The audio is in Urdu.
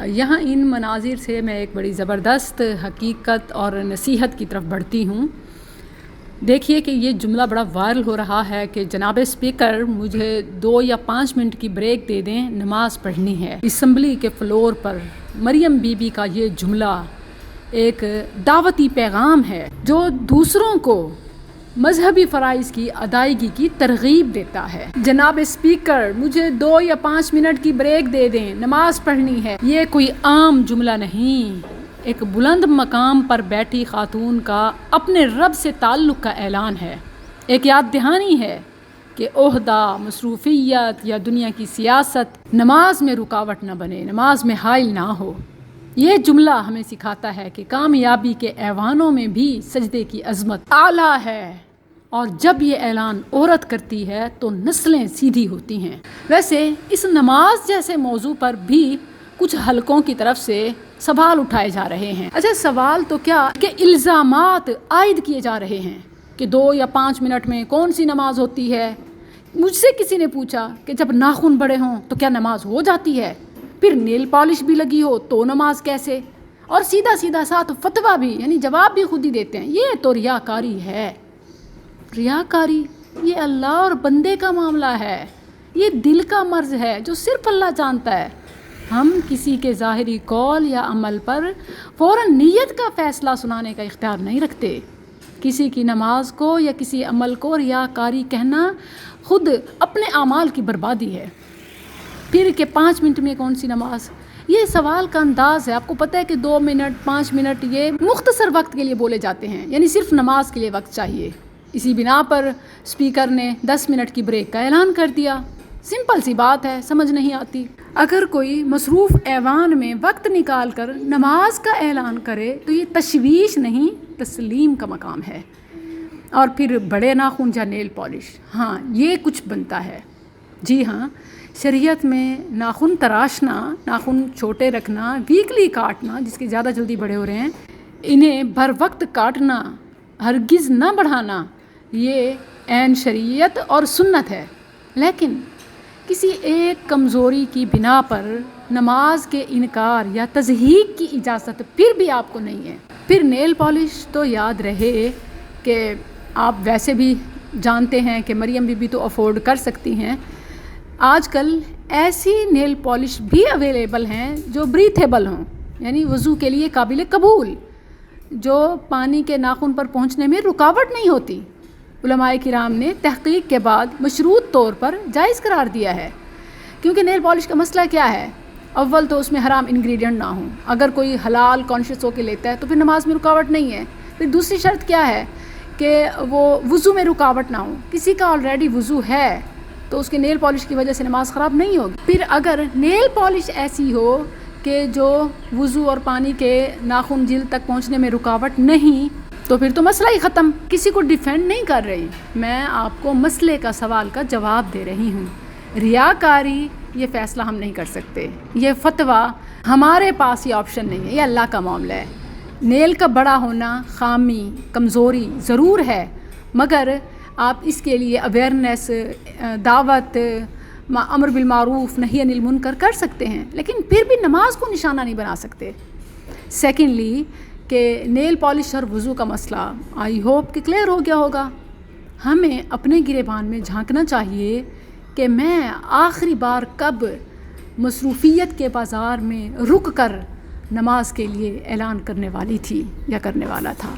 یہاں ان مناظر سے میں ایک بڑی زبردست حقیقت اور نصیحت کی طرف بڑھتی ہوں۔ دیکھیے کہ یہ جملہ بڑا وائرل ہو رہا ہے کہ جناب اسپیکر مجھے 2 یا 5 منٹ کی بریک دے دیں، نماز پڑھنی ہے۔ اسمبلی کے فلور پر مریم بی بی کا یہ جملہ ایک دعوتی پیغام ہے جو دوسروں کو مذہبی فرائض کی ادائیگی کی ترغیب دیتا ہے۔ جناب اسپیکر مجھے 2 یا 5 منٹ کی بریک دے دیں، نماز پڑھنی ہے۔ یہ کوئی عام جملہ نہیں، ایک بلند مقام پر بیٹھی خاتون کا اپنے رب سے تعلق کا اعلان ہے، ایک یاد دہانی ہے کہ عہدہ، مصروفیت یا دنیا کی سیاست نماز میں رکاوٹ نہ بنے، نماز میں حائل نہ ہو۔ یہ جملہ ہمیں سکھاتا ہے کہ کامیابی کے ایوانوں میں بھی سجدے کی عظمت اعلیٰ ہے، اور جب یہ اعلان عورت کرتی ہے تو نسلیں سیدھی ہوتی ہیں۔ ویسے اس نماز جیسے موضوع پر بھی کچھ حلقوں کی طرف سے سوال اٹھائے جا رہے ہیں۔ اچھا، سوال تو کیا کہ الزامات عائد کیے جا رہے ہیں کہ 2 یا 5 منٹ میں کون سی نماز ہوتی ہے۔ مجھ سے کسی نے پوچھا کہ جب ناخن بڑے ہوں تو کیا نماز ہو جاتی ہے؟ پھر نیل پالش بھی لگی ہو تو نماز کیسے؟ اور سیدھا ساتھ فتویٰ بھی، یعنی جواب بھی خود ہی دیتے ہیں۔ یہ تو ریاکاری ہے۔ ریاکاری یہ اللہ اور بندے کا معاملہ ہے، یہ دل کا مرض ہے جو صرف اللہ جانتا ہے۔ ہم کسی کے ظاہری قول یا عمل پر فوراً نیت کا فیصلہ سنانے کا اختیار نہیں رکھتے۔ کسی کی نماز کو یا کسی عمل کو ریاکاری کہنا خود اپنے اعمال کی بربادی ہے۔ پھر کہ 5 منٹ میں کون سی نماز، یہ سوال کا انداز ہے۔ آپ کو پتہ ہے کہ 2 منٹ 5 منٹ یہ مختصر وقت کے لیے بولے جاتے ہیں، یعنی صرف نماز کے لیے وقت چاہیے۔ اسی بنا پر اسپیکر نے 10 منٹ کی بریک کا اعلان کر دیا۔ سمپل سی بات ہے، سمجھ نہیں آتی۔ اگر کوئی مصروف ایوان میں وقت نکال کر نماز کا اعلان کرے تو یہ تشویش نہیں، تسلیم کا مقام ہے۔ اور پھر بڑے ناخن یا نیل پالش، ہاں یہ کچھ بنتا ہے۔ جی ہاں، شریعت میں ناخن تراشنا، ناخن چھوٹے رکھنا، ویکلی کاٹنا جس کے زیادہ جلدی بڑے ہو رہے ہیں، انہیں بھر وقت کاٹنا، ہرگز نہ بڑھانا، یہ عین شریعت اور سنت ہے۔ لیکن کسی ایک کمزوری کی بنا پر نماز کے انکار یا تضحیق کی اجازت پھر بھی آپ کو نہیں ہے۔ پھر نیل پالش تو یاد رہے کہ آپ ویسے بھی جانتے ہیں کہ مریم بی بی تو افورڈ کر سکتی ہیں۔ آج کل ایسی نیل پالش بھی اویلیبل ہیں جو بریتھیبل ہوں، یعنی وضو کے لیے قابل قبول، جو پانی کے ناخن پر پہنچنے میں رکاوٹ نہیں ہوتی۔ علماء کرام نے تحقیق کے بعد مشروط طور پر جائز قرار دیا ہے، کیونکہ نیل پالش کا مسئلہ کیا ہے؟ اول تو اس میں حرام انگریڈینٹ نہ ہوں۔ اگر کوئی حلال کانشیس ہو کے لیتا ہے تو پھر نماز میں رکاوٹ نہیں ہے۔ پھر دوسری شرط کیا ہے کہ وہ وضو میں رکاوٹ نہ ہو۔ کسی کا آلریڈی وضو ہے تو اس کے نیل پالش کی وجہ سے نماز خراب نہیں ہوگی۔ پھر اگر نیل پالش ایسی ہو کہ جو وضو اور پانی کے ناخن جلد تک پہنچنے میں رکاوٹ نہیں، تو پھر تو مسئلہ ہی ختم۔ کسی کو ڈیفینڈ نہیں کر رہی، میں آپ کو مسئلے کا سوال کا جواب دے رہی ہوں۔ ریاکاری یہ فیصلہ ہم نہیں کر سکتے، یہ فتویٰ ہمارے پاس یہ آپشن نہیں ہے، یہ اللہ کا معاملہ ہے۔ نیل کا بڑا ہونا خامی، کمزوری ضرور ہے، مگر آپ اس کے لیے اویئرنیس، دعوت، امر بالمعروف نہی عن المنکر کر سکتے ہیں، لیکن پھر بھی نماز کو نشانہ نہیں بنا سکتے۔ سیکنڈلی کہ نیل پالش اور وضو کا مسئلہ آئی ہوپ کہ کلیئر ہو گیا ہوگا۔ ہمیں اپنے گریبان میں جھانکنا چاہیے کہ میں آخری بار کب مصروفیت کے بازار میں رک کر نماز کے لیے اعلان کرنے والی تھی یا کرنے والا تھا۔